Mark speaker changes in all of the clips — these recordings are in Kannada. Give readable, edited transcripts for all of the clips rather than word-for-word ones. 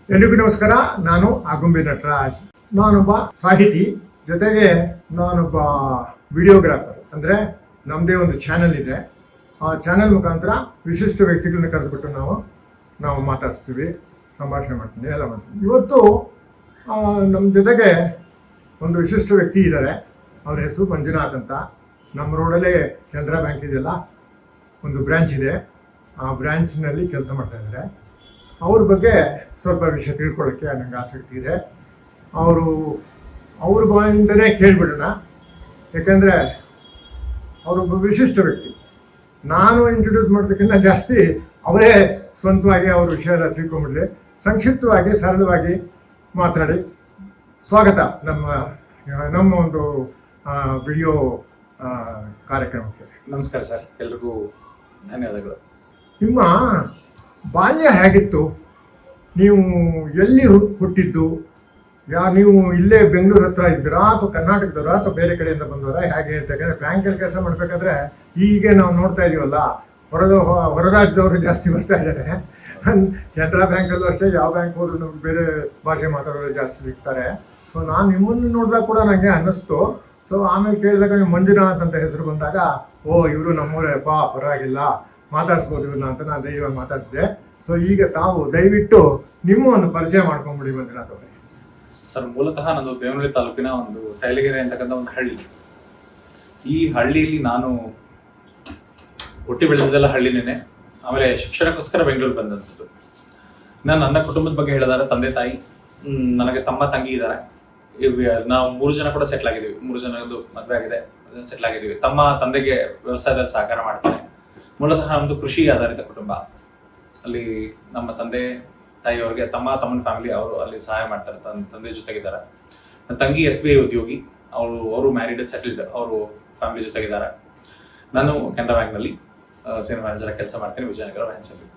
Speaker 1: ಎಲ್ರಿಗೂ ನಮಸ್ಕಾರ. ನಾನು ಆಗುಂಬೆ ನಟರಾಜ್. ನಾನೊಬ್ಬ ಸಾಹಿತಿ, ಜೊತೆಗೆ ನಾನೊಬ್ಬ ವಿಡಿಯೋಗ್ರಾಫರ್. ಅಂದರೆ ನಮ್ಮದೇ ಒಂದು ಚಾನೆಲ್ ಇದೆ. ಆ ಚಾನೆಲ್ ಮುಖಾಂತರ ವಿಶಿಷ್ಟ ವ್ಯಕ್ತಿಗಳನ್ನ ಕರೆದುಬಿಟ್ಟು ನಾವು ಮಾತಾಡಿಸ್ತೀವಿ, ಸಂಭಾಷಣೆ ಮಾಡ್ತೀನಿ, ಎಲ್ಲ ಮಾಡ್ತೀನಿ. ಇವತ್ತು ನಮ್ಮ ಜೊತೆಗೆ ಒಂದು ವಿಶಿಷ್ಟ ವ್ಯಕ್ತಿ ಇದ್ದಾರೆ. ಅವ್ರ ಹೆಸರು ಮಂಜುನಾಥ್ ಅಂತ. ನಮ್ಮ ರೋಡಲ್ಲೇ ಕೆನರಾ ಬ್ಯಾಂಕ್ ಇದೆಯಲ್ಲ, ಒಂದು ಬ್ರ್ಯಾಂಚ್ ಇದೆ. ಆ ಬ್ರ್ಯಾಂಚ್ನಲ್ಲಿ ಕೆಲಸ ಮಾಡ್ತಾ ಇದ್ದಾರೆ. ಅವ್ರ ಬಗ್ಗೆ ಸ್ವಲ್ಪ ವಿಷಯ ತಿಳ್ಕೊಳ್ಳೋಕ್ಕೆ ನನಗೆ ಆಸಕ್ತಿ ಇದೆ. ಅವ್ರ ಬಾಯಿಂದನೇ ಕೇಳಿಬಿಡೋಣ. ಯಾಕೆಂದರೆ ಅವರೊಬ್ಬ ವಿಶಿಷ್ಟ ವ್ಯಕ್ತಿ. ನಾನು ಇಂಟ್ರೊಡ್ಯೂಸ್ ಮಾಡೋದಕ್ಕಿಂತ ಜಾಸ್ತಿ ಅವರೇ ಸ್ವಂತವಾಗಿ ಅವ್ರ ವಿಷಯ ಎಲ್ಲ ತಿಳ್ಕೊಂಬಿಡಲಿ. ಸಂಕ್ಷಿಪ್ತವಾಗಿ, ಸರಳವಾಗಿ ಮಾತಾಡಿ. ಸ್ವಾಗತ ನಮ್ಮ ಒಂದು ವಿಡಿಯೋ ಕಾರ್ಯಕ್ರಮಕ್ಕೆ.
Speaker 2: ನಮಸ್ಕಾರ ಸರ್, ಎಲ್ರಿಗೂ ಧನ್ಯವಾದಗಳು.
Speaker 1: ನಿಮ್ಮ ಬಾಲ್ಯ ಹೇಗಿತ್ತು? ನೀವು ಎಲ್ಲಿ ಹುಟ್ಟಿದ್ದು? ನೀವು ಇಲ್ಲೇ ಬೆಂಗಳೂರು ಹತ್ರ ಇದ್ದೀರಾ ಅಥವಾ ಕರ್ನಾಟಕದವರ ಅಥವಾ ಬೇರೆ ಕಡೆಯಿಂದ ಬಂದವರ? ಹೇಗೆ ಅಂತ. ಯಾಕಂದರೆ ಬ್ಯಾಂಕಲ್ಲಿ ಕೆಲಸ ಮಾಡಬೇಕಾದ್ರೆ ಹೀಗೆ ನಾವು ನೋಡ್ತಾ ಇದೀವಲ್ಲ, ಹೊರ ರಾಜ್ಯದವರು ಜಾಸ್ತಿ ಬರ್ತಾ ಇದ್ದಾರೆ. ಕೆನರಾ ಬ್ಯಾಂಕಲ್ಲೂ ಅಷ್ಟೇ, ಯಾವ ಬ್ಯಾಂಕ್ ಹೋದ್ರು ನಮ್ಗೆ ಬೇರೆ ಭಾಷೆ ಮಾತಾಡೋರು ಜಾಸ್ತಿ ಸಿಗ್ತಾರೆ. ಸೊ ನಾನು ನಿಮ್ಮನ್ನು ನೋಡಿದಾಗ ಕೂಡ ನನಗೆ ಅನ್ನಿಸ್ತು. ಸೊ ಆಮೇಲೆ ಕೇಳಿದಾಗ ನೀವು ಮಂಜುನಾಥ್ ಅಂತ ಹೆಸರು ಬಂದಾಗ, ಇವರು ನಮ್ಮೂರಪ್ಪ, ಪರವಾಗಿಲ್ಲ, ಮಾತಾಡ್ಸ್ಬೋದು ಇವ್ರನ್ನ ಅಂತ ನಾನು ಧೈರ್ಯವಾಗಿ ಮಾತಾಡಿಸಿದೆ. ಸೊ ಈಗ ತಾವು ದಯವಿಟ್ಟು ನಿಮ್ಮ ಒಂದು ಪರಿಚಯ ಮಾಡ್ಕೊಂಡ್ಬಿಡಿ ಮಂಜುನಾಥ್ ಅವರೇ.
Speaker 2: ಸರ್, ಮೂಲತಃ ನಂದು ದೇವನಹಳ್ಳಿ ತಾಲೂಕಿನ ಒಂದು ಟೈಲಗೆರೆ ಅಂತಕ್ಕಂಥ ಒಂದು ಹಳ್ಳಿ. ಈ ಹಳ್ಳಿಯಲ್ಲಿ ನಾನು ಹುಟ್ಟಿ ಬೆಳೆದಿದ್ದೆಲ್ಲ ಹಳ್ಳಿನೇನೆ. ಆಮೇಲೆ ಶಿಕ್ಷಣಕ್ಕೋಸ್ಕರ ಬೆಂಗಳೂರು ಬಂದಂಥದ್ದು. ನನ್ನ ಕುಟುಂಬದ ಬಗ್ಗೆ ಹೇಳಿದಾರೆ, ತಂದೆ ತಾಯಿ, ನನಗೆ ತಮ್ಮ ತಂಗಿ ಇದ್ದಾರೆ. ನಾವು 3 ಜನ ಕೂಡ ಸೆಟ್ಲ್ ಆಗಿದ್ದೀವಿ. 3 ಜನದ್ದು ಮದುವೆ ಆಗಿದೆ, ಸೆಟ್ಲ್ ಆಗಿದ್ದೀವಿ. ತಮ್ಮ ತಂದೆಗೆ ವ್ಯವಸಾಯದಲ್ಲಿ ಸಹಕಾರ ಮಾಡ್ತಾರೆ. ಮೂಲತಃ ನಮ್ಮದು ಕೃಷಿ ಆಧಾರಿತ ಕುಟುಂಬ. ಅಲ್ಲಿ ನಮ್ಮ ತಂದೆ ತಾಯಿಯವ್ರಿಗೆ ತಮ್ಮನ ಫ್ಯಾಮಿಲಿ ಅವರು ಅಲ್ಲಿ ಸಹಾಯ ಮಾಡ್ತಾರೆ, ತಂದೆ ಜೊತೆಗಿದ್ದಾರೆ. ನನ್ನ ತಂಗಿ SBI ಉದ್ಯೋಗಿ, ಅವರು ಮ್ಯಾರಿಡ್, ಸೆಟಲ್ಡ್, ಅವರು ಫ್ಯಾಮಿಲಿ ಜೊತೆಗಿದ್ದಾರೆ. ನಾನು ಕೆನರಾ ಬ್ಯಾಂಕ್ನಲ್ಲಿ ಸೀನಿಯರ್ ಮ್ಯಾನೇಜರ್ ಕೆಲಸ ಮಾಡ್ತೀನಿ, ವಿಜಯನಗರ ಬ್ರಾಂಚಲ್ಲಿ.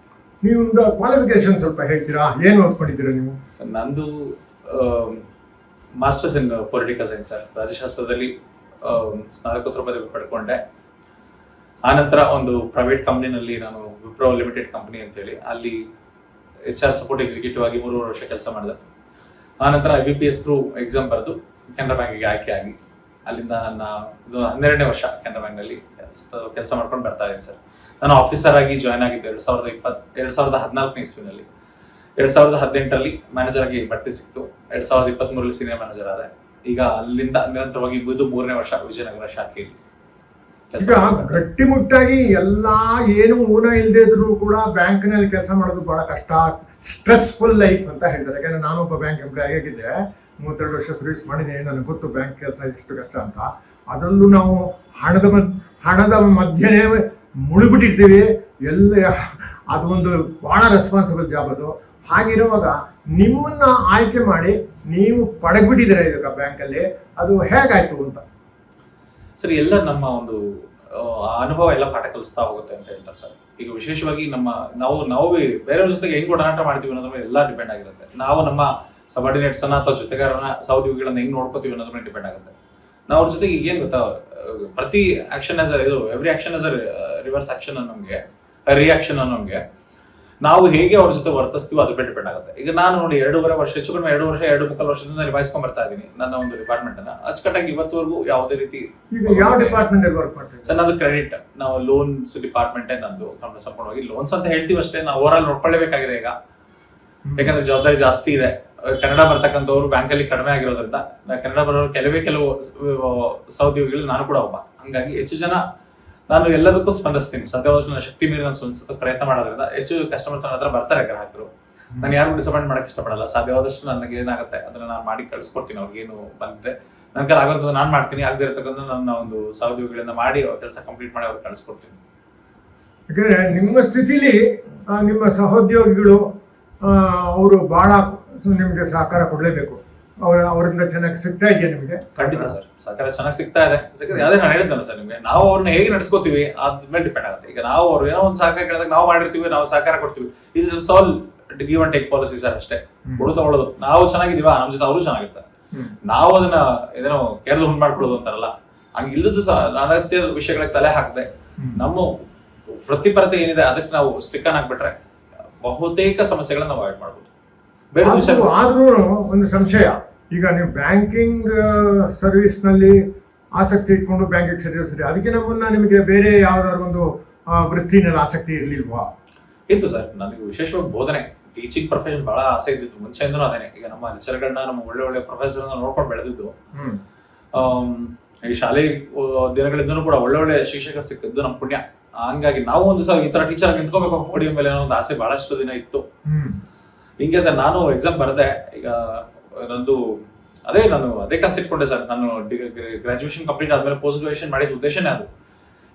Speaker 1: ನೀವು ಕ್ವಾಲಿಫಿಕೇಶನ್ ಸ್ವಲ್ಪ ಹೇಳ್ತೀರಾ? ಏನು ಓದ್ಕೊಂಡಿದ್ದೀರಾ ನೀವು?
Speaker 2: ಸರ್, ನಂದು masters in political science sir. ರಾಜ್ಯಶಾಸ್ತ್ರದಲ್ಲಿ ಸ್ನಾತಕೋತ್ತರ ಪದವಿ ಪಡ್ಕೊಂಡೆ. ಆನಂತರ ಒಂದು ಪ್ರೈವೇಟ್ ಕಂಪ್ನಿನಲ್ಲಿ, ನಾನು ವಿಪ್ರೋ ಲಿಮಿಟೆಡ್ ಕಂಪ್ನಿ ಅಂತೇಳಿ, ಅಲ್ಲಿ HR ಸಪೋರ್ಟ್ ಎಕ್ಸಿಕ್ಯೂಟಿವ್ ಆಗಿ 3 ವರ್ಷ ಕೆಲಸ ಮಾಡಿದೆ. ಆನಂತರ IBPS ಥ್ರೂ ಎಕ್ಸಾಮ್ ಬರೆದು ಕೆನರಾ ಬ್ಯಾಂಕಿಗೆ ಆಯ್ಕೆ ಆಗಿ, ಅಲ್ಲಿಂದ ನನ್ನ 12ನೇ ವರ್ಷ ಕೆನರಾ ಬ್ಯಾಂಕ್ನಲ್ಲಿ ಕೆಲಸ ಮಾಡ್ಕೊಂಡು ಬರ್ತಾ ಇದ್ದೀನಿ ಸರ್. ನಾನು ಆಫೀಸರ್ ಆಗಿ ಜಾಯ್ನ್ ಆಗಿದ್ದೆ 2014 ಇಸ್ವಿನಲ್ಲಿ. 2018ರಲ್ಲಿ ಮ್ಯಾನೇಜರ್ ಆಗಿ ಬಡ್ತಿ ಸಿಕ್ತು. 2023ರಲ್ಲಿ ಸೀನಿಯರ್ ಮ್ಯಾನೇಜರ್ ಆದೆ. ಈಗ ಅಲ್ಲಿಂದ ನಿರಂತರವಾಗಿ 3ನೇ ವರ್ಷ ವಿಜಯನಗರ ಶಾಖೆಯಲ್ಲಿ.
Speaker 1: ಈಗ ಗಟ್ಟಿಮುಟ್ಟಾಗಿ ಎಲ್ಲಾ ಏನು ಊನ ಇಲ್ಲದೆ ಇದ್ರು ಕೂಡ ಬ್ಯಾಂಕ್ನಲ್ಲಿ ಕೆಲಸ ಮಾಡೋದು ಬಹಳ ಕಷ್ಟ, ಸ್ಟ್ರೆಸ್ಫುಲ್ ಲೈಫ್ ಅಂತ ಹೇಳ್ತಾರೆ. ಯಾಕಂದ್ರೆ ನಾನೊಬ್ಬ ಬ್ಯಾಂಕ್ ಎಂಪ್ಲಾಯ್ ಆಗಿದ್ದೆ, 32 ವರ್ಷ ಸರ್ವಿಸ್ ಮಾಡಿದ್ದೀನಿ. ನನಗೆ ಗೊತ್ತು ಬ್ಯಾಂಕ್ ಕೆಲಸ ಎಷ್ಟು ಕಷ್ಟ ಅಂತ. ಅದರಲ್ಲೂ ನಾವು ಹಣದ ಮಧ್ಯೆ ಮುಳುಗ್ಬಿಟ್ಟಿರ್ತೀವಿ. ಅದು ಒಂದು ಬಹಳ ರೆಸ್ಪಾನ್ಸಿಬಲ್ ಜಾಬ್ ಅದು. ಹಾಗಿರುವಾಗ ನಿಮ್ಮನ್ನ ಆಯ್ಕೆ ಮಾಡಿ ನೀವು ಪಡಗ್ಬಿಟ್ಟಿದ್ದೀರಾ ಈಗ ಬ್ಯಾಂಕಲ್ಲಿ. ಅದು ಹೇಗಾಯ್ತು ಅಂತ?
Speaker 2: ಸರ್, ಎಲ್ಲ ನಮ್ಮ ಒಂದು ಅನುಭವ ಎಲ್ಲ ಪಾಠ ಕಲಿಸ್ತಾ ಹೋಗುತ್ತೆ ಅಂತ ಹೇಳ್ತಾರೆ ಸರ್. ಈಗ ವಿಶೇಷವಾಗಿ ನಾವು ಬೇರೆಯವ್ರ ಜೊತೆಗೆ ಹೆಂಗ್ ಒಡನಾಟ ಮಾಡ್ತೀವಿ ಅನ್ನೋದ್ರ ಮೇಲೆ ಎಲ್ಲ ಡಿಪೆಂಡ್ ಆಗಿರುತ್ತೆ. ನಾವು ನಮ್ಮ ಸಬಾರ್ಡಿನೇಟ್ಸ್ ಅನ್ನ ಅಥವಾ ಜೊತೆಗಾರನ ಸಹೋದ್ಯೋಗಿಗಳನ್ನ ಹೆಂಗ್ ನೋಡ್ಕೋತೀವಿ ಅನ್ನೋದ್ರ ಮೇಲೆ ಡಿಪೆಂಡ್ ಆಗುತ್ತೆ. ನಾವು ಅವ್ರ ಜೊತೆಗೆ ಏನ್ ಗೊತ್ತಾ, ಪ್ರತಿ action every action has reverse action ಅನ್ನೋಂಗೆ, ರಿಯಾಕ್ಷನ್ ಅನ್ನೋಂಗೆ ನಾವು ಹೇಗೆ ಅವ್ರ ಜೊತೆ ವರ್ತಿಸ್ತೀವೋ ಅದ್ರ ಮೇಲೆ ಡಿಪೆಂಡ್ ಆಗುತ್ತೆ. ಈಗ ನಾನು ನೋಡಿ 2.5 ವರ್ಷ, ಹೆಚ್ಚು ಕಡಿಮೆ 2.5 ವರ್ಷದಿಂದ ನಿಭಾಯಿಸ್ಕೊಂಡ್ ಬರ್ತಾ ಇದ್ದೀನಿ ನನ್ನ ಒಂದು ಡಿಪಾರ್ಟ್ಮೆಂಟ್ ಅನ್ನ. ಅಚ್ಚುಕಟ್ಟಾಗಿ ಇವತ್ತವರೆಗೂ ಯಾವುದೇ ರೀತಿ.
Speaker 1: ಯಾವ ಡಿಪಾರ್ಟ್ಮೆಂಟ್ ಅಲ್ಲಿ ವರ್ಕ್ ಮಾಡ್ತೀವಿ
Speaker 2: ಸರ್? ನಂದು ಕ್ರೆಡಿಟ್, ನಾವು ಲೋನ್ಸ್ ಡಿಪಾರ್ಟ್ಮೆಂಟ್ ನಂದು ಸಂಪೂರ್ಣವಾಗಿ ಲೋನ್ಸ್ ಅಂತ ಹೇಳ್ತೀವಿ ಅಷ್ಟೇ. ನಾವು ಓವರ್ ಆಲ್ ನೋಡ್ಕೊಳ್ಳೇಬೇಕಾಗಿದೆ ಈಗ. ಯಾಕಂದ್ರೆ ಜವಾಬ್ದಾರಿ ಜಾಸ್ತಿ ಇದೆ. ಕನ್ನಡ ಬರ್ತಕ್ಕಂಥವ್ರು ಬ್ಯಾಂಕಲ್ಲಿ ಕಡಿಮೆ ಆಗಿರೋದ್ರಿಂದ ಕನ್ನಡ ಬರೋರು ಕೆಲವು ಸಹೋದ್ಯೋಗಿಗಳು ನಾನು ಕೂಡ ಒಬ್ಬ. ಹಂಗಾಗಿ ಹೆಚ್ಚು ಜನ ನಾನು ಎಲ್ಲದಕ್ಕೂ ಸ್ಪಂದಿಸ್ತೀನಿ. ಸಾಧ್ಯವಾದಷ್ಟು ನನ್ನ ಶಕ್ತಿ ಮೀರಿ ನಾನು ಸ್ಪಂದಿಸೋದು ಪ್ರಯತ್ನ ಮಾಡೋದ್ರಿಂದ ಹೆಚ್ಚು ಕಸ್ಟಮರ್ಸ್ ನನ್ನ ಹತ್ರ ಬರ್ತಾರೆ, ಗ್ರಾಹಕರು. ನಾನು ಯಾರಿಗೂ ಡಿಸಪಾಯಿಂಟ್ ಮಾಡಕ್ಕೆ ಇಷ್ಟಪಡಲ್ಲ. ಸಾಧ್ಯವಾದಷ್ಟು ನನಗೆ ಏನಾಗುತ್ತೆ ಅದನ್ನ ನಾನು ಮಾಡಿ ಕಳ್ಸಿಕೊಡ್ತೀನಿ. ಅವ್ರಿಗೇನು ಬಂದಿದೆ ನನ್ನ ಕೈಲಿ ಆಗೋದು ನಾನು ಮಾಡ್ತೀನಿ, ಆಗದೆ ಇರತಕ್ಕಂಥ ನನ್ನ ಒಂದು ಸಹೋದ್ಯೋಗಿಗಳಿಂದ ಮಾಡಿ ಅವ್ರ ಕೆಲಸ ಕಂಪ್ಲೀಟ್ ಮಾಡಿ ಅವ್ರಿಗೆ ಕಳ್ಸಿಕೊಡ್ತೀನಿ.
Speaker 1: ಯಾಕಂದ್ರೆ ನಿಮ್ಮ ಸ್ಥಿತಿಲಿ ನಿಮ್ಮ ಸಹೋದ್ಯೋಗಿಗಳು ಅವರು ಬಹಳ ನಿಮ್ಗೆ ಸಹಕಾರ ಕೊಡ್ಲೇಬೇಕು. ಅವರಿಂದ ಚೆನ್ನಾಗಿ ಸಿಗ್ತಾ ಇದೆಯಾ ನಿಮಗೆ?
Speaker 2: ಖಂಡಿತ ಸರ್, ಸಹಕಾರ ಚೆನ್ನಾಗಿ ಸಿಗ್ತಾ ಇದೆ. ಯಾವ್ದೇ ನಾನು ಹೇಳಿದ್ನಲ್ಲ ಸರ್ ನಿಮ್ಗೆ, ನಾವು ಅವ್ರನ್ನ ಹೇಗೆ ನಡ್ಸ್ಕೋತೀವಿ ಅದ್ರ ಮೇಲೆ ಡಿಪೆಂಡ್ ಆಗುತ್ತೆ. ಈಗ ನಾವು ಅವ್ರು ಏನೋ ಒಂದು ಸಹಕಾರ ಕೇಳಿದಾಗ ನಾವು ಮಾಡಿರ್ತೀವಿ, ನಾವು ಸಹಕಾರ ಕೊಡ್ತೀವಿ. ಇದು all give and take policy sir, ಅಷ್ಟೇ. ಕೊಡು ತಗೊಳ್ಳೋದು. ನಾವು ಚೆನ್ನಾಗಿದೀವ, ನಮ್ಮ ಜೊತೆ ಅವರು ಚೆನ್ನಾಗಿರ್ತಾರೆ. ನಾವು ಅದನ್ನ ಏನೋ ಕೆರೆದು ಹುಣ್ಣು ಮಾಡ್ಕೊಳ್ಳೋದು ಅಂತಾರಲ್ಲ, ಹಂಗ ಇಲ್ಲದ ಅನಗತ್ಯ ವಿಷಯಗಳಿಗೆ ತಲೆ ಹಾಕದೆ ನಮ್ಮ ವೃತ್ತಿಪರತೆ ಏನಿದೆ ಅದಕ್ಕೆ ನಾವು ಸ್ಟಿಕ್ ಆನ್ ಆಗ್ಬಿಟ್ರೆ ಬಹುತೇಕ ಸಮಸ್ಯೆಗಳನ್ನ ಅವಾಯ್ಡ್ ಮಾಡ್ಬೋದು. ಬೇರೆ ವಿಷಯ
Speaker 1: ಆದ್ರೂ ಒಂದು ಸಂಶಯ, ಈಗ ನೀವು ಬ್ಯಾಂಕಿಂಗ್ ಸರ್ವಿಸ್ ನಲ್ಲಿ ಆಸಕ್ತಿ ಇಟ್ಕೊಂಡು ಬ್ಯಾಂಕಿಂಗ್ ಸರಿ, ಅದಕ್ಕಿಂತ ಮುನ್ನ ನಿಮಗೆ ಬೇರೆ ಯಾವ್ದಾದ್ರು ಒಂದು ವೃತ್ತಿನಲ್ಲಿ ಆಸಕ್ತಿ ಇರ್ಲಿಲ್ವಾ?
Speaker 2: ಇತ್ತು ಸರ್, ನನಗೆ ವಿಶೇಷವಾಗಿ ಬೋಧನೆ, ಟೀಚಿಂಗ್ ಪ್ರೊಫೆಷನ್ ಬಹಳ ಆಸೆ ಇದ್ದಿತ್ತು ಮುಂಚೆಯಿಂದನೂ. ಅದೇನೆ, ಈಗ ನಮ್ಮ ಲೆಕ್ಚರ್ಗಳನ್ನ, ನಮ್ಮ ಒಳ್ಳೆ ಪ್ರೊಫೆಸರ್ ನೋಡ್ಕೊಂಡು ಬೆಳೆದಿದ್ದು. ಈ ಶಾಲೆ ದಿನಗಳಿಂದನೂ ಕೂಡ ಒಳ್ಳೆ ಶಿಕ್ಷಕರು ಸಿಕ್ಕಿದ್ದು ನಮ್ಮ ಪುಣ್ಯ. ಹಂಗಾಗಿ ನಾವು ಒಂದು ಸಹ ಈ ತರ ಟೀಚರ್ ಆಗಿ ನಿಂತ್ಕೋಬೇಕು ಪೋಡಿಯಂ ಮೇಲೆ ಅನ್ನೋ ಒಂದು ಆಸೆ ಬಹಳಷ್ಟು ದಿನ ಇತ್ತು. ಹಿಂಗೆ ಸರ್ ನಾನು ಎಕ್ಸಾಮ್ ಬರದೆ, ಈಗ ನಂದು ನಾನು ಅದೇ ಕನ್ಸಿಟ್ಕೊಂಡೆ ಸರ್. ನಾನು ಗ್ರಾಜುಯೇಷನ್ ಕಂಪ್ಲೀಟ್ ಆದ್ಮೇಲೆ ಪೋಸ್ಟ್ ಗ್ರಾಜುಯೇಷನ್ ಮಾಡಿದ ಉದ್ದೇಶನೇ ಅದು.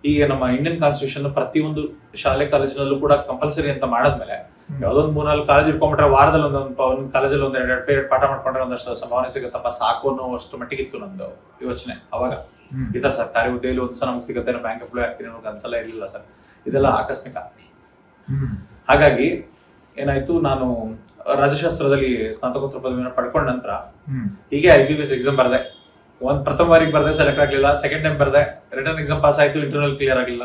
Speaker 2: ಈಗ ನಮ್ಮ ಇಂಡಿಯನ್ ಕಾನ್ಸ್ಟಿಟ್ಯೂಷನ್ ಪ್ರತಿಯೊಂದು ಶಾಲೆ ಕಾಲೇಜಿನಲ್ಲೂ ಕೂಡ ಕಂಪಲ್ಸರಿ ಅಂತ ಮಾಡಾದ್ಮೇಲೆ ಯಾವ್ದೊಂದು 3-4 ಕಾಲೇಜ್ ಇಟ್ಕೊಂಡ್ಬಿಟ್ರೆ ವಾರದಲ್ಲಿ ಒಂದೊಂದು ಕಾಲೇಜಲ್ಲಿ 1-2 ಪೀರಿಯಡ್ ಪಾಠ ಮಾಡ್ಕೊಂಡ್ರೆ ಒಂದಷ್ಟು ಸಂಭಾವನೆ ಸಿಗುತ್ತಪ್ಪ ಸಾಕು ಅನ್ನೋ ಅಷ್ಟು ಮಟ್ಟಿಗಿತ್ತು ನಂದು ಯೋಚನೆ ಅವಾಗ. ಈ ತರ ಸರ್ಕಾರಿ ಹುದ್ದೆಯಲ್ಲಿ ಒಂದ್ಸಲ ನಮ್ಗೆ ಸಿಗುತ್ತೆ, ಬ್ಯಾಂಕ್ ಎಂಪ್ಲಾಯ್ ಆಗ್ತೀನಿ ಅನ್ನೋದು ಅನ್ಸಲ ಇರ್ಲಿಲ್ಲ ಸರ್. ಇದೆಲ್ಲ ಆಕಸ್ಮಿಕ. ಹಾಗಾಗಿ ಏನಾಯ್ತು, ನಾನು ರಾಜಶಾಸ್ತ್ರದಲ್ಲಿ ಸ್ನಾತಕೋತ್ತರ ಪದವಿಯನ್ನು ಪಡ್ಕೊಂಡ ನಂತರ ಹೀಗೆ IBPS ಎಕ್ಸಾಮ್ ಬರ್ದೆ. ಪ್ರಥಮ ಬಾರಿಗೆ ಬರ್ದೆ, ಸೆಲೆಕ್ಟ್ ಆಗ್ಲಿಲ್ಲ. ಸೆಕೆಂಡ್ ಟೈಮ್ ಬರ್ದೆ, ರಿಟರ್ನ್ ಎಕ್ಸಾಮ್ ಪಾಸ್ ಆಯ್ತು, ಇಂಟರ್ನಲ್ ಕ್ಲಿಯರ್ ಆಗಿಲ್ಲ.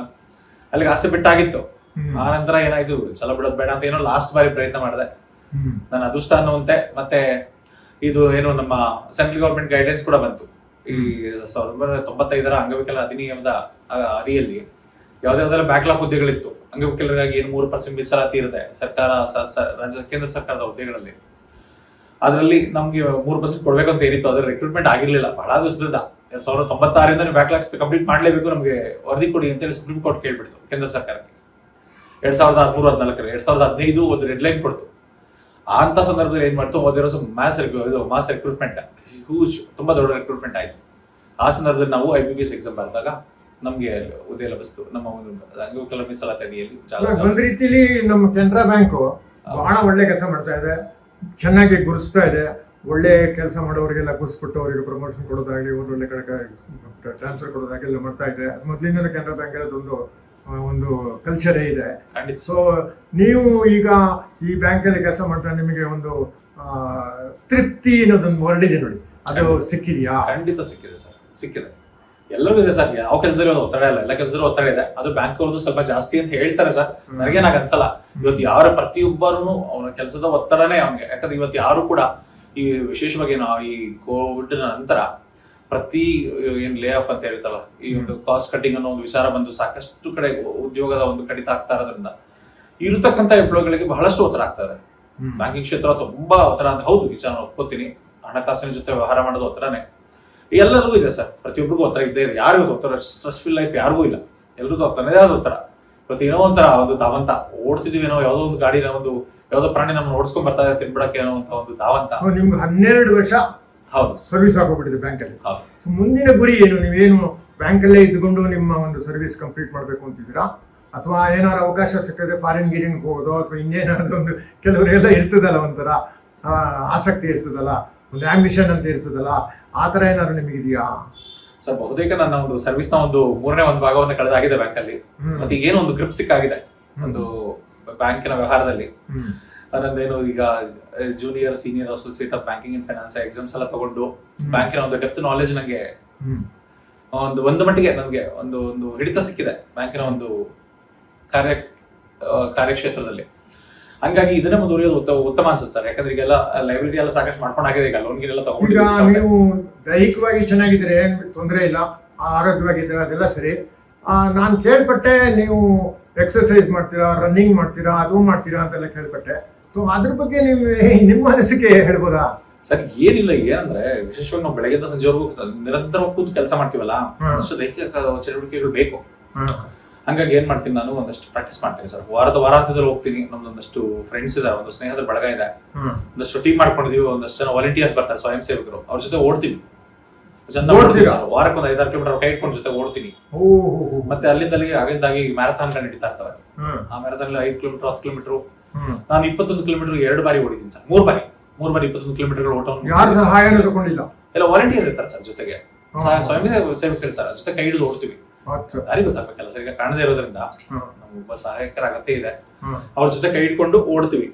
Speaker 2: ಅಲ್ಲಿಗೆ ಆಸೆ ಬಿಟ್ಟಾಗಿತ್ತು. ಆ ನಂತರ ಏನಾಯ್ತು, ಚಲೋ ಬಿಡೋದ್ ಬೇಡ ಅಂತ ಏನೋ ಲಾಸ್ಟ್ ಬಾರಿ ಪ್ರಯತ್ನ ಮಾಡಿದೆ. ನನ್ನ ಅದೃಷ್ಟ ಅನ್ನುವಂತೆ ಮತ್ತೆ ಇದು ಏನು ನಮ್ಮ ಸೆಂಟ್ರಲ್ ಗವರ್ಮೆಂಟ್ ಗೈಡ್ಲೈನ್ಸ್ ಕೂಡ ಬಂತು. ಈ 1995 ಅಂಗವಿಕಲ ಅಧಿನಿಯಮದ ಅಡಿಯಲ್ಲಿ ಯಾವ್ದಾವ್ದೆಲ್ಲ ಬ್ಯಾಕ್ಲಾಗ್ ಹುದ್ದೆಗಳಿತ್ತು ಅಂಗವಿಕಲರಿಗಾಗಿ, ಏನು 3% ಮೀಸಲಾತಿ ಇರುತ್ತೆ ಸರ್ಕಾರ ಕೇಂದ್ರ ಸರ್ಕಾರದ ಹುದ್ದೆಗಳಲ್ಲಿ. ಅದರಲ್ಲಿ ನಮ್ಗೆ 3% ಕೊಡ್ಬೇಕು ಅಂತ ಏನಿತ್ತು, ಅದ್ರ ರಿಕ್ರೂಟ್ಮೆಂಟ್ ಆಗಿರ್ಲಿಲ್ಲ ಬಹಳ ದಿವಸದಿಂದ. 1996 ನೀವು ಬ್ಯಾಕ್ಲಾಗ್ಸ್ ಕಂಪ್ಲೀಟ್ ಮಾಡ್ಲೇಬೇಕು, ನಮ್ಗೆ ವರದಿ ಕೊಡಿ ಅಂತೇಳಿ ಸುಪ್ರೀಂ ಕೋರ್ಟ್ ಕೇಳ್ಬಿಡ್ತು ಕೇಂದ್ರ ಸರ್ಕಾರಕ್ಕೆ. 2013-14 2015 ಒಂದು ಡೆಡ್ ಲೈನ್ ಕೊಡ್ತು. ಅಂತ ಸಂದರ್ಭದಲ್ಲಿ ಏನ್ ಮಾಡ್ತು, ಓದಿರೋ ಮಾಸ್ ರಿಕ್ರೂಟ್ಮೆಂಟ್ ಹ್ಯೂಜ್, ತುಂಬಾ ದೊಡ್ಡ ರಿಕ್ರೂಟ್ಮೆಂಟ್ ಆಯ್ತು. ಆ ಸಂದರ್ಭದಲ್ಲಿ ನಾವು IBPS ಎಕ್ಸಾಮ್ ಬರೆದಾಗ ನಮ್ಗೆ ಹುದ್ದೆ ಲಭಿಸ್ತು ನಮ್ಮ ಒಂದು ಅಂಗವಿಕಲ ಮೀಸಲಾತಿ ಅಡಿಯಲ್ಲಿ.
Speaker 1: ಒಂದ್ ರೀತಿಲಿ ನಮ್ಮ ಕೆನರಾ ಬ್ಯಾಂಕ್ ಬಹಳ ಒಳ್ಳೆ ಕೆಲಸ ಮಾಡ್ತಾ ಇದೆ, ಚೆನ್ನಾಗಿ ಗುರುಸ್ತಾ ಇದೆ. ಒಳ್ಳೆ ಕೆಲಸ ಮಾಡೋರಿಗೆಲ್ಲ ಗುರುಸ್ಬಿಟ್ಟು ಅವರಿಗೆ ಪ್ರಮೋಷನ್ ಕೊಡೋದಾಗ್ಲಿ, ಒಳ್ಳೊಳ್ಳೆ ಕಡೆ ಟ್ರಾನ್ಸ್ಫರ್ ಕೊಡೋದಾಗ್ಲಿ ಎಲ್ಲ ಮಾಡ್ತಾ ಇದೆ. ಮೊದಲಿಂದ ಕೆನರಾ ಬ್ಯಾಂಕ್ ಒಂದು ಕಲ್ಚರೇ ಇದೆ. ಸೊ ನೀವು ಈಗ ಈ ಬ್ಯಾಂಕ್ ಅಲ್ಲಿ ಕೆಲಸ ಮಾಡ್ತಾ ನಿಮಗೆ ಒಂದು ತೃಪ್ತಿ ಅನ್ನೋದೊಂದು ವರ್ಡ್ ಇದೆ ನೋಡಿ, ಅದು ಸಿಕ್ಕಿದ್ಯಾ?
Speaker 2: ಖಂಡಿತ ಸಿಕ್ಕಿದೆ ಸರ್, ಸಿಕ್ಕಿದೆ. ಎಲ್ಲರಿಗೂ ಇದೆ ಸರ್, ಯಾವ ಕೆಲಸದಲ್ಲಿ ಒತ್ತಡ ಇಲ್ಲ, ಎಲ್ಲ ಕೆಲಸದಲ್ಲಿ ಒತ್ತಡ ಇದೆ. ಅದು ಬ್ಯಾಂಕ್ ಅವ್ರದ್ದು ಸ್ವಲ್ಪ ಜಾಸ್ತಿ ಅಂತ ಹೇಳ್ತಾರೆ ಸರ್, ನನಗೇನಾಗ ಅನ್ಸಲ್ಲ. ಇವತ್ತು ಯಾರ ಪ್ರತಿಯೊಬ್ಬರೂ ಅವನ ಕೆಲಸದ ಒತ್ತಡನೇ ಅವನಿಗೆ. ಯಾಕಂದ್ರೆ ಇವತ್ತು ಯಾರು ಕೂಡ ಈ ವಿಶೇಷವಾಗಿ ಈ ಕೋವಿಡ್ ನಂತರ ಪ್ರತಿ ಏನ್ ಲೇ ಆಫ್ ಅಂತ ಹೇಳ್ತಾರಲ್ಲ, ಈ ಒಂದು ಕಾಸ್ಟ್ ಕಟಿಂಗ್ ಅನ್ನೋ ಒಂದು ವಿಚಾರ ಬಂದು ಸಾಕಷ್ಟು ಕಡೆ ಉದ್ಯೋಗದ ಒಂದು ಕಡಿತ ಆಗ್ತಾ ಇರೋದ್ರಿಂದ ಇರತಕ್ಕಂತ ಎಂಪ್ಲಾಯ್ಗಳಿಗೆ ಬಹಳಷ್ಟು ಒತ್ತಡ ಆಗ್ತದೆ. ಬ್ಯಾಂಕಿಂಗ್ ಕ್ಷೇತ್ರ ತುಂಬಾ ಒತ್ತಡ ಅಂತ ಹೌದು, ವಿಚಾರ ಒಪ್ಕೋತೀನಿ. ಹಣಕಾಸಿನ ಜೊತೆ ವ್ಯವಹಾರ ಮಾಡೋದು ಒತ್ತಡನೇ ಎಲ್ಲರಿಗೂ ಇದೆ ಸರ್, ಪ್ರತಿಯೊಬ್ಬರಿಗೂ ಒತ್ತಡ ಇದ್ದೇ ಇದೆ. ಯಾರಿಗೂ ಒತ್ತಡ ಸ್ಟ್ರೆಸ್ಫುಲ್ ಲೈಫ್ ಯಾರಿಗೂ ಇಲ್ಲ, ಎಲ್ರಿಗೂ ತನ್ನದೇ ಆದ ಒತ್ತಡ. ಇವತ್ತು ಏನೋ ಒಂಥರ ಒಂದು ಧಾವಂತ ಓಡ್ತಿದೀವಿ, ಏನೋ ಯಾವುದೋ ಒಂದು ಗಾಡಿನ ಯಾವ್ದೋ ಪ್ರಾಣಿ ನಮ್ಮನ್ನ ಓಡಿಸ್ಕೊಂಡ್ ಬರ್ತಾ ಇದೆ ತಿನ್ಬಿಡಕ್ಕೆ ಅನ್ನೋ ಒಂದು ಧಾವಂತ.
Speaker 1: ನಿಮ್ಗೆ 12 ವರ್ಷ
Speaker 2: ಹೌದು
Speaker 1: ಸರ್ವಿಸ್ ಆಗೋಗ್ಬಿಟ್ಟಿದೆ ಬ್ಯಾಂಕಲ್ಲಿ.
Speaker 2: ಹೌದು.
Speaker 1: ಸೊ ಮುಂದಿನ ಗುರಿ ಏನು? ನೀವೇನು ಬ್ಯಾಂಕಲ್ಲೇ ಇದ್ದುಕೊಂಡು ನಿಮ್ಮ ಒಂದು ಸರ್ವಿಸ್ ಕಂಪ್ಲೀಟ್ ಮಾಡ್ಬೇಕು ಅಂತಿದ್ದೀರಾ, ಅಥವಾ ಏನಾದ್ರು ಅವಕಾಶ ಸಿಕ್ಕಿದ್ರೆ ಫಾರಿನ್ ಗಿರಿನ್ ಹೋಗೋದು, ಅಥವಾ ಇನ್ನೇನಾದ್ರು ಒಂದು ಕೆಲವರಿಗೆಲ್ಲ ಇರ್ತದಲ್ಲ ಒಂಥರ ಆಸಕ್ತಿ ಇರ್ತದಲ್ಲ, ಒಂದು ಆಂಬಿಷನ್ ಅಂತ ಇರ್ತದಲ್ಲ, ಆ ತರ ಏನಾದ್ರು ನಿಮಗಿದೆಯಾ?
Speaker 2: ಸರ್ ಬಹುತೇಕ ನನ್ನ ಒಂದು ಸರ್ವಿಸ್ ನ ಒಂದು 3/4 ಭಾಗವನ್ನು ಕಳೆದಾಗಿದೆ ಬ್ಯಾಂಕ್ ಅಲ್ಲಿ. ಮತ್ತೆ ಈಗೇನು ಒಂದು ಗ್ರಿಪ್ ಸಿಕ್ಕಾಗಿದೆ ಒಂದು ಬ್ಯಾಂಕಿನ ವ್ಯವಹಾರದಲ್ಲಿ. ಅದೊಂದೇನು ಈಗ junior senior associate of banking and finance exams ಎಲ್ಲ ತಗೊಂಡು ಬ್ಯಾಂಕಿನ ಒಂದು ಡೆಪ್ತ್ ನಾಲೆಜ್ ನಂಗೆ ಒಂದು ಮಟ್ಟಿಗೆ ನನಗೆ ಒಂದು ಹಿಡಿತ ಸಿಕ್ಕಿದೆ ಬ್ಯಾಂಕಿನ ಒಂದು ಕಾರ್ಯಕ್ಷೇತ್ರದಲ್ಲಿ. ಹಂಗಾಗಿ ಇದನ್ನೇ ಮುಂದುವರಿಯೋದು ಉತ್ತಮ ಅನ್ಸುತ್ತೆ ಸರ್. ಯಾಕಂದ್ರೆ ಈಗೆಲ್ಲ ಲೈಬ್ರರಿ ಎಲ್ಲ ಸಾಕಷ್ಟು ಮಾಡ್ಕೊಂಡಾಗಿದೆ, ಈಗ ಲೋನ್ ಗಿನೆಲ್ಲ ತಗೊಂಡು.
Speaker 1: ಈಗ ನೀವು ದೈಹಿಕವಾಗಿ ಚೆನ್ನಾಗಿದ್ರೆ ಏನ್ ತೊಂದರೆ ಇಲ್ಲ, ಆರೋಗ್ಯವಾಗಿದ್ದೀರಾ, ಅದೆಲ್ಲ ಸರಿ. ನಾನು ಕೇಳ್ಪಟ್ಟೆ ನೀವು ಎಕ್ಸರ್ಸೈಸ್ ಮಾಡ್ತೀರಾ, ರನ್ನಿಂಗ್ ಮಾಡ್ತೀರಾ, ಅದು ಮಾಡ್ತೀರಾ ಅಂತೆಲ್ಲ ಕೇಳ್ಪಟ್ಟೆ. ಸೊ ಅದ್ರ ಬಗ್ಗೆ ನೀವು ನಿಮ್ಮ ಅನಿಸಿಕೆ ಹೇಳ್ಬೋದಾ?
Speaker 2: ಸರ್ ಏನಿಲ್ಲ, ಏನಂದ್ರೆ ವಿಶೇಷವಾಗಿ ನಾವು ಬೆಳಗ್ಗೆಯಿಂದ ಸಂಜೆವರೆಗೂ ನಿರಂತರವಾಗಿ ಕೂತು ಕೆಲಸ ಮಾಡ್ತೀವಲ್ಲ, ಅಷ್ಟು ದೈಹಿಕ ಚಟುವಟಿಕೆಗಳು ಬೇಕು. ಹಂಗಾಗಿ ಏನ್ ಮಾಡ್ತೀನಿ, ನಾನು ಒಂದಷ್ಟು ಪ್ರಾಕ್ಟೀಸ್ ಮಾಡ್ತೀನಿ ಸರ್. ವಾರಾಂತ್ಯದಲ್ಲಿ ಹೋಗ್ತೀನಿ. ನಮ್ದೊಂದಷ್ಟು ಫ್ರೆಂಡ್ಸ್ ಇದಾರೆ, ಒಂದು ಸ್ನೇಹಿತರ ಬಳಗ ಇದೆ, ಒಂದಷ್ಟು ಟೀಮ್ ಮಾಡ್ಕೊಂಡಿದೀವಿ. ಒಂದಷ್ಟು ಜನ ವಾಲಂಟಿಯರ್ಸ್ ಬರ್ತಾರೆ, ಸ್ವಯಂ ಸೇವಕರು, ಅವ್ರ ಜೊತೆ ಓಡ್ತೀವಿ. ವಾರಕ್ಕೆ ಒಂದು 5-6 ಕಿಲೋಮೀಟರ್ ಕೈ ಇಟ್ಕೊಂಡು ಜೊತೆ ಓಡ್ತೀನಿ. ಮತ್ತೆ ಅಲ್ಲಿಂದಾಗಿ ಮ್ಯಾರಥಾನ್ ನಡೀತಾ ಇರ್ತವೆ. ಆ ಮ್ಯಾರಥಾನ್ 5 ಕಿಲೋಮೀಟರ್ 10 ಕಿಲೋಮೀಟರ್ ನಾನು 21 ಕಿಲೋಮೀಟರ್ 2 ಬಾರಿ ಓಡಿದ್ದೀನಿ ಸರ್. 3 ಬಾರಿ 21 ಕಿಲೋಮೀಟರ್ ಓಟವನ್ನು ಎಲ್ಲ ವಾಲಂಟಿಯರ್ ಇರ್ತಾರೆ ಸರ್, ಜೊತೆಗೆ ಸ್ವಯಂ ಸೇವಕರು ಇರ್ತಾರೆ, ಜೊತೆ ಕೈ ಹಿಡಿದು ಓಡ್ತೀವಿ. ದಾರಿ ಗೊತ್ತಾಗಬೇಕಲ್ಲ ಸರ್, ಈಗ ಕಾಣದೇ ಇರೋದ್ರಿಂದ ನಮ್ಗೆ ಒಬ್ಬ ಸಹಾಯಕರ ಅಗತ್ಯ ಇದೆ. ಅವ್ರ ಜೊತೆ ಕೈ ಹಿಡ್ಕೊಂಡು ಓಡ್ತೀವಿ.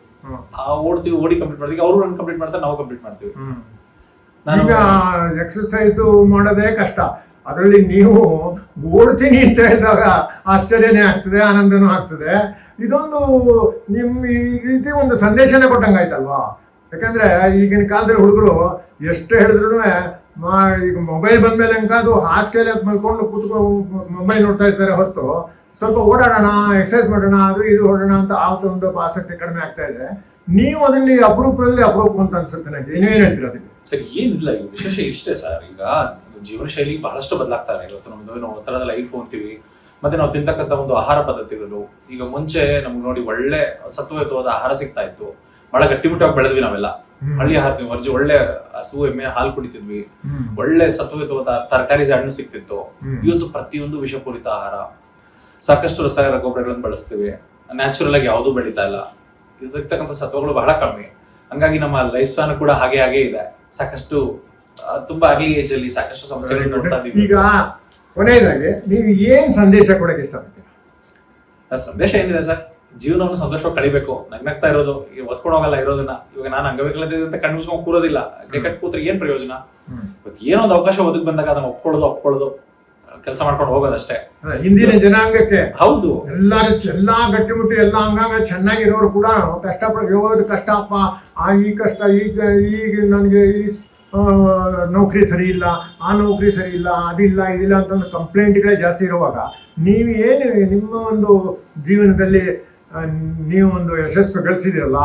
Speaker 2: ಓಡಿ ಕಂಪ್ಲೀಟ್ ಮಾಡ್ತೀವಿ, ಅವರು ರನ್ ಕಂಪ್ಲೀಟ್ ಮಾಡ್ತಾರೆ, ನಾವು ಕಂಪ್ಲೀಟ್ ಮಾಡ್ತೀವಿ.
Speaker 1: ಈಗ ಎಕ್ಸರ್ಸೈಸ್ ಮಾಡೋದೇ ಕಷ್ಟ, ಅದರಲ್ಲಿ ನೀವು ಓಡ್ತೀನಿ ಅಂತ ಹೇಳಿದಾಗ ಆಶ್ಚರ್ಯನೇ ಆಗ್ತದೆ, ಆನಂದನೂ ಆಗ್ತದೆ. ಇದೊಂದು ನಿಮ್ ಈ ರೀತಿ ಒಂದು ಸಂದೇಶನೇ ಕೊಟ್ಟಂಗಾಯ್ತಲ್ವಾ? ಯಾಕಂದ್ರೆ ಈಗಿನ ಕಾಲದಲ್ಲಿ ಹುಡುಗರು ಎಷ್ಟೇ ಹೇಳಿದ್ರು ಈಗ ಮೊಬೈಲ್ ಬಂದ್ಮೇಲೆ ಅದು ಹಾಸಿಗೆಯಲ್ಲಿ ಅದು ಮಲ್ಕೊಂಡು ಕೂತ್ಕೊ ಮೊಬೈಲ್ ನೋಡ್ತಾ ಇರ್ತಾರೆ ಹೊರತು ಸ್ವಲ್ಪ ಓಡಾಡೋಣ, ಎಕ್ಸರ್ಸೈಸ್ ಮಾಡೋಣ, ಅದು ಇದು ಓಡೋಣ ಅಂತ ಒಂದು ಆಸಕ್ತಿ ಕಡಿಮೆ ಆಗ್ತಾ ಇದೆ. ನೀವು ಅದರಲ್ಲಿ ಅಪರೂಪದಲ್ಲಿ ಅಪರೂಪ ಅಂತ ಅನ್ಸುತ್ತೆ ನನಗೆ. ನೀವೇನ್ ಹೇಳ್ತೀರಾ ಅದಕ್ಕೆ?
Speaker 2: ಸರ್ ಏನಿಲ್ಲ, ಈಗ ವಿಶೇಷ ಇಷ್ಟೇ ಸರ್. ಈಗ ಜೀವನ ಶೈಲಿ ಬಹಳಷ್ಟು ಬದಲಾಗ್ತಾ ಇದೆ. ಇವತ್ತು ನಮ್ದು ನಾವು ಥರದ ಲೈಫ್ ಅಂತೀವಿ, ಮತ್ತೆ ನಾವು ತಿಂತಕ್ಕಂಥ ಒಂದು ಆಹಾರ ಪದ್ಧತಿಗಳು. ಈಗ ಮುಂಚೆ ನಮ್ಗೆ ನೋಡಿ ಒಳ್ಳೆ ಸತ್ವಯುತವಾದ ಆಹಾರ ಸಿಗ್ತಾ ಇತ್ತು, ಬಹಳ ಗಟ್ಟಿಮುಟ್ಟಾಗಿ ಬೆಳೆದ್ವಿ ನಾವೆಲ್ಲ. ಹಳ್ಳಿ ಆಹಾರ ತಿಂದ್ವಿ, ಒಳ್ಳೆ ಹಸು ಎಮ್ಮೆ ಹಾಲು ಕುಡಿತಿದ್ವಿ, ಒಳ್ಳೆ ಸತ್ವಯುತವಾದ ತರಕಾರಿ ಹಣ್ಣು ಸಿಗ್ತಿತ್ತು. ಇವತ್ತು ಪ್ರತಿಯೊಂದು ವಿಷಪೂರಿತ ಆಹಾರ, ಸಾಕಷ್ಟು ರಸಾಯನ ಗೊಬ್ಬರಗಳನ್ನು ಬಳಸ್ತೀವಿ, ನ್ಯಾಚುರಲ್ ಆಗಿ ಯಾವುದೂ ಬೆಳೀತಾ ಇಲ್ಲ, ಸಿಗ್ತಕ್ಕಂಥ ಸತ್ವಗಳು ಬಹಳ ಕಮ್ಮಿ. ಹಂಗಾಗಿ ನಮ್ಮ ಲೈಫ್ ಸ್ಟಾನ್ ಕೂಡ ಹಾಗೆ ಇದೆ. ಸಾಕಷ್ಟು ತುಂಬಾ ಅರ್ಲಿ ಏಜ್ ಅಲ್ಲಿ ಸಾಕಷ್ಟು ಸಮಸ್ಯೆಗಳು ನೋಡ್ತಾ ಇದೀವಿ.
Speaker 1: ಈಗ ಕೊನೆಯದಾಗಿ ನೀವು ಏನ್ ಸಂದೇಶ ಕೊಡಕ್ಕೆ ಇಷ್ಟಪಡ್ತೀರಾ?
Speaker 2: ಸಂದೇಶ ಏನಿದೆ ಸರ್, ಜೀವನವನ್ನು ಸಂತೋಷವಾಗಿ ಕಳಿಬೇಕು. ನಗ್ನಗ್ತಾ ಇರೋದು, ಒತ್ಕೊಂಡು ಹೋಗಲ್ಲ ಇರೋದನ್ನ. ಇವಾಗ ನಾನು ಅಂಗವಿಕಲತೆ ಕಣ್ಣು ಮುಚ್ಕೊಂಡು ಕೂರೋದಿಲ್ಲ, ಕಟ್ ಕೂತ್ರೆ ಏನ್ ಪ್ರಯೋಜನ? ಇವತ್ತು ಏನೋ ಒಂದು ಅವಕಾಶ ಒದಗಿ ಬಂದಾಗ ಅದನ್ನ ಒಪ್ಕೊಳ್ಳೋದು, ಕೆಲಸ ಮಾಡ್ಕೊಂಡು ಹೋಗೋದಷ್ಟೇ.
Speaker 1: ಹಿಂದಿನ ಜನಾಂಗಕ್ಕೆ
Speaker 2: ಹೌದು,
Speaker 1: ಎಲ್ಲಾ ಗಟ್ಟಿಮುಟ್ಟಿ ಎಲ್ಲಾ ಅಂಗಾಂಗ ಚೆನ್ನಾಗಿರೋರು ಕೂಡ ಕಷ್ಟಪಡೋದು ಕಷ್ಟಪ್ಪ, ಈ ಕಷ್ಟ, ಈಗ ನನ್ಗೆ ಈ ನೌಕರಿ ಸರಿ ಇಲ್ಲ, ಆ ನೌಕರಿ ಸರಿ ಇಲ್ಲ, ಅದಿಲ್ಲ ಇದಿಲ್ಲ ಅಂತ ಒಂದು ಕಂಪ್ಲೇಂಟ್ಗಳೇ ಜಾಸ್ತಿ ಇರುವಾಗ ನೀವು ಏನು ನಿಮ್ಮ ಒಂದು ಜೀವನದಲ್ಲಿ ನೀವು ಒಂದು ಯಶಸ್ಸು ಗಳಿಸಿದಿರಲ್ಲ,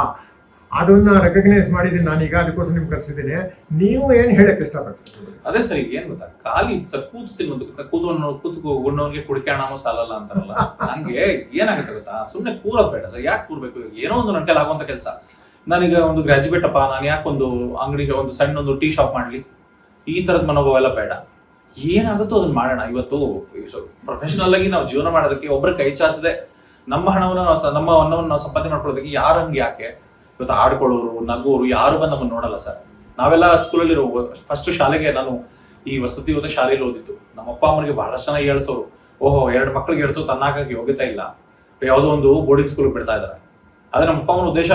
Speaker 1: ಅದನ್ನ ರೆಕಗ್ನೈಸ್ ಮಾಡಿದ್ದೀನಿ ನಾನೀಗ, ಅದಕ್ಕೋಸ್ಕರ ನಿಮ್ಗೆ ಕರ್ಸಿದ್ದೀನಿ. ನೀವು ಏನ್ ಹೇಳಕ್ ಇಷ್ಟಪಡ್ತೀರಿ?
Speaker 2: ಅದೇ ಸರ್, ಈಗ ಏನ್ ಗೊತ್ತಾ, ಖಾಲಿ ಸರ್ ಕೂತು ತಿನ್ನೋದು, ಕೂತು ಉಣ್ಣೋನ್ಗೆ ಕುಡಿಕೆ ಹಣ ಸಾಲಲ್ಲ ಅಂತಾರಲ್ಲ, ಹಂಗೆ ಏನಾಗುತ್ತೆ ಗೊತ್ತಾ, ಸುಮ್ನೆ ಕೂರೋದ್ ಬೇಡ ಸರ್. ಯಾಕೆ ಕೂರ್ಬೇಕು? ಏನೋ ಒಂದು ನನ್ನ ಕೈಲಿ ಆಗುವಂತ ಕೆಲಸ. ನಾನೀಗ ಒಂದು ಗ್ರಾಜುಯೇಟ್ ಅಪ್ಪ, ನಾನು ಯಾಕೊಂದು ಅಂಗಡಿಗೆ ಒಂದು ಸಣ್ಣ ಒಂದು ಟೀ ಶಾಪ್ ಮಾಡ್ಲಿ? ಈ ತರದ ಮನೋಭಾವ ಎಲ್ಲ ಬೇಡ. ಏನಾಗುತ್ತೋ ಅದನ್ನ ಮಾಡೋಣ. ಇವತ್ತು ಪ್ರೊಫೆಷನಲ್ ಆಗಿ ನಾವು ಜೀವನ ಮಾಡೋದಕ್ಕೆ ಒಬ್ಬರ ಕೈ ಚಾಚದೆ ನಮ್ಮ ಹಣವನ್ನು ನಮ್ಮ ಅನ್ನವನ್ನು ನಾವು ಸಂಪಾದನೆ ಮಾಡ್ಕೊಳ್ಳೋದಕ್ಕೆ ಯಾರು ಹಂಗೆ ಯಾಕೆ? ಇವತ್ತು ಆಡ್ಕೊಳ್ಳೋರು, ನಗೋರು ಯಾರು ಬಂದು ನಮ್ಮನ್ನು ನೋಡಲ್ಲ ಸರ್. ನಾವೆಲ್ಲ ಸ್ಕೂಲಲ್ಲಿ ಫಸ್ಟ್ ಶಾಲೆಗೆ, ನಾನು ಈ ವಸತಿ ಯುವತ ಶಾಲೆಯಲ್ಲಿ ಓದಿದ್ದು. ನಮ್ಮ ಅಪ್ಪ ಅಮ್ಮನಿಗೆ ಬಹಳಷ್ಟು ಜನ ಹೇಳ್ಸೋರು, ಓಹೋ 2 ಮಕ್ಳಿಗೆ ಇಡ್ತು ತನ್ನಾಕಾಗಿ ಯೋಗ್ಯತೆ ಇಲ್ಲ, ಯಾವುದೋ ಒಂದು ಬೋರ್ಡಿಂಗ್ ಸ್ಕೂಲ್ ಬಿಡ್ತಾ ಇದಾರೆ. ಆದ್ರೆ ನಮ್ಮ ಅಪ್ಪ ಅಮ್ಮನ ಉದ್ದೇಶ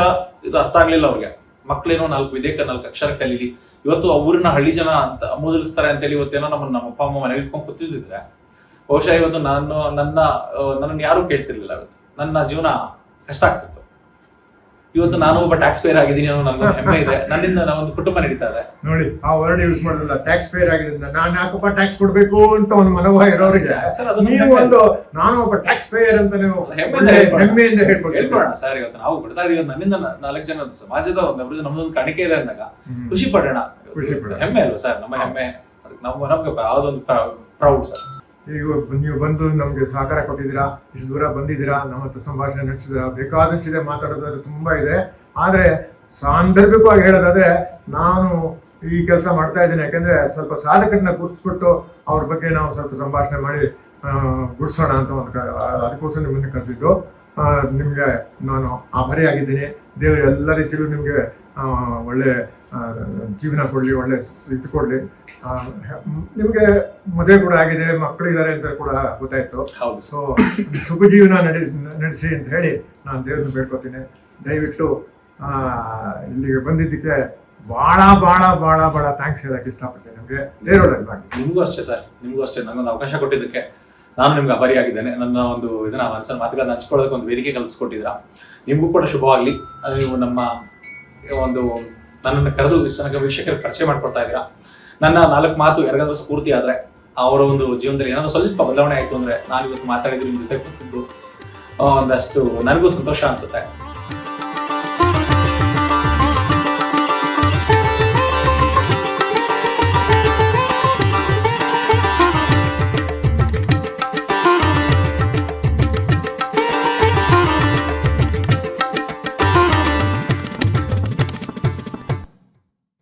Speaker 2: ಇದು ಅರ್ಥ ಆಗ್ಲಿಲ್ಲ ಅವ್ರಿಗೆ. ಮಕ್ಳೇನೋ 4 ಅಕ್ಷರ ಕಲೀಲಿ, ಇವತ್ತು ಊರಿನ ಹಳ್ಳಿ ಜನ ಅಂತ ಮೂದಲಿಸ್ತಾರೆ ಅಂತೇಳಿ ಇವತ್ತೇನೋ ನಮ್ಮ ಅಪ್ಪ ಅಮ್ಮ ಮನೇಲಿ ಇಟ್ಕೊಂಡು ಕೂತಿದ್ರೆ ಬಹುಶಃ ಇವತ್ತು ನನ್ನನ್ನು ಯಾರು ಕೇಳ್ತಿರ್ಲಿಲ್ಲ. ಇವತ್ತು ನನ್ನ ಜೀವನ ಕಷ್ಟ ಆಗ್ತಿತ್ತು. ಇವತ್ತು ನಾನು ಒಬ್ಬ ಟ್ಯಾಕ್ಸ್ ಪೇಯರ್ ಆಗಿದ್ದೀನಿ ಅನ್ನೋ ನನಗೊಂದು ಹೆಮ್ಮೆ ಇದೆ. ನನ್ನಿಂದ ಒಂದು ಕುಟುಂಬ ನಡೀತಾ ಇದೆ.
Speaker 1: ನೋಡಿ, ಆ ವರ್ಡ್ ಯೂಸ್ ಮಾಡೋದಿಲ್ಲ, ಟ್ಯಾಕ್ಸ್ ಪೇಯರ್ ಆಗಿದ್ದೀನಿ, ನಾನು ಯಾಕಪ್ಪ ಟ್ಯಾಕ್ಸ್ ಕೊಡ್ಬೇಕು ಅಂತ ಒಂದು ಮನೋಭಾವ ಇರೋರಿಗೆ ನೀವು ಒಂದು ನಾನು ಒಬ್ಬ ಟ್ಯಾಕ್ಸ್ ಪೇಯರ್ ಅಂತ ನೀವು ಹೆಮ್ಮೆಯಿಂದ
Speaker 2: ಹೇಳ್ಕೊಳ್ಳೋಣ ಸರ್. ಇವತ್ತು ನಾವು ಬಿಡ್ತಾ ಇದೀವಿ, ನನ್ನಿಂದ 4 ಜನ ಸಮಾಜದ ನಮ್ದೊಂದು ಕಾಣಿಕೆ ಇದೆ ಅಂದಾಗ ಖುಷಿ ಪಡೋಣ. ಹೆಮ್ಮೆ ಅಲ್ವಾ ಸರ್, ನಮ್ಮ ಹೆಮ್ಮೆ. ನಮ್ಗೆ ಯಾವ್ದೊಂದು ಪ್ರೌಡ್ ಸರ್.
Speaker 1: ಈಗ ನೀವು ಬಂದು ನಮ್ಗೆ ಸಹಕಾರ ಕೊಟ್ಟಿದ್ದೀರಾ, ಇಷ್ಟು ದೂರ ಬಂದಿದ್ದೀರಾ, ನಮ್ಮ ಹತ್ರ ಸಂಭಾಷಣೆ ನಡೆಸಿದ್ದೀರಾ. ಬೇಕಾದಷ್ಟಿದೆ, ಮಾತಾಡೋದಾದ್ರೆ ತುಂಬಾ ಇದೆ. ಆದ್ರೆ ಸಾಂದರ್ಭಿಕವಾಗಿ ಹೇಳೋದಾದ್ರೆ ನಾನು ಈ ಕೆಲಸ ಮಾಡ್ತಾ ಇದ್ದೀನಿ ಯಾಕಂದ್ರೆ ಸ್ವಲ್ಪ ಸಾಧಕರನ್ನ ಗುರುತಿಸ್ಬಿಟ್ಟು ಅವ್ರ ಬಗ್ಗೆ ನಾವು ಸ್ವಲ್ಪ ಸಂಭಾಷಣೆ ಮಾಡಿ ಗುಡ್ಸೋಣ ಅಂತ ಅದಕ್ಕೋಸ್ಕರ ನಿಮ್ಮನ್ನು ಕರೆದಿದ್ದು. ನಿಮ್ಗೆ ನಾನು ಆಭಾರಿಯಾಗಿದ್ದೀನಿ. ದೇವರು ಎಲ್ಲ ರೀತಿಯಲ್ಲೂ ನಿಮ್ಗೆ ಒಳ್ಳೆ ಜೀವನ ಕೊಡ್ಲಿ, ಒಳ್ಳೆ ಇದು ಕೊಡ್ಲಿ. ನಿಮ್ಗೆ ಮದುವೆ ಕೂಡ ಆಗಿದೆ, ಮಕ್ಕಳಿದ್ದಾರೆ ಅಂತ ಕೂಡ ಗೊತ್ತಾಯ್ತು. ಸೊ ಸುಖ ಜೀವನ ನಡೆಸಿ ಅಂತ ಹೇಳಿ ನಾನು ದೇವ್ರನ್ನ ಬೇಡ್ಕೊತೀನಿ. ದಯವಿಟ್ಟು ಇಲ್ಲಿಗೆ ಬಂದಿದ್ದಕ್ಕೆ ಬಹಳ ಬಹಳ ಬಹಳ ಬಹಳ ಥ್ಯಾಂಕ್ಸ್ ಹೇಳಕ್ ಇಷ್ಟಪಡ್ತೀನಿ. ನಮ್ಗೆ ದೇವ್ರೊಳಗೆ ಮಾಡಿ.
Speaker 2: ನಿಮ್ಗೂ ಅಷ್ಟೇ ಸರ್, ನಿಮ್ಗೂ ಅಷ್ಟೇ. ನನ್ನೊಂದು ಅವಕಾಶ ಕೊಟ್ಟಿದ್ದಕ್ಕೆ ನಾನು ನಿಮ್ಗೆ ಆಭಾರಿಯಾಗಿದ್ದೇನೆ. ನನ್ನ ಒಂದು ಇದನ್ನ ಮನಸ್ಸಲ್ಲಿ ಮಾತುಗಳನ್ನ ಹಂಚ್ಕೊಳ್ಳೋದಕ್ಕೆ ಒಂದು ವೇದಿಕೆ ಕಲ್ಪಿಸ್ಕೊಟ್ಟಿದ್ದೀರಾ. ನಿಮ್ಗೂ ಕೂಡ ಶುಭವಾಗ್ಲಿ. ನೀವು ನನ್ನನ್ನು ಕರೆದು ವೀಕ್ಷಕರಿಗೆ ಪರಿಚಯ ಮಾಡ್ಕೊಡ್ತಾ ಇದ್ದೀರಾ. ನನ್ನ 4 ಮಾತು ಯಾರಿಗಾದ್ರೂ ಸ್ಫೂರ್ತಿ ಆದ್ರೆ, ಅವರ ಒಂದು ಜೀವನದಲ್ಲಿ ಏನಾದ್ರು ಸ್ವಲ್ಪ ಬದಲಾವಣೆ ಆಯ್ತು ಅಂದ್ರೆ, ನಾನು ಇವತ್ತು ಮಾತಾಡಿದ್ರು ನಿಮ್ ಜೊತೆ ಕೂತಿದ್ದು ಒಂದಷ್ಟು ನನಗೂ ಸಂತೋಷ ಅನ್ಸುತ್ತೆ.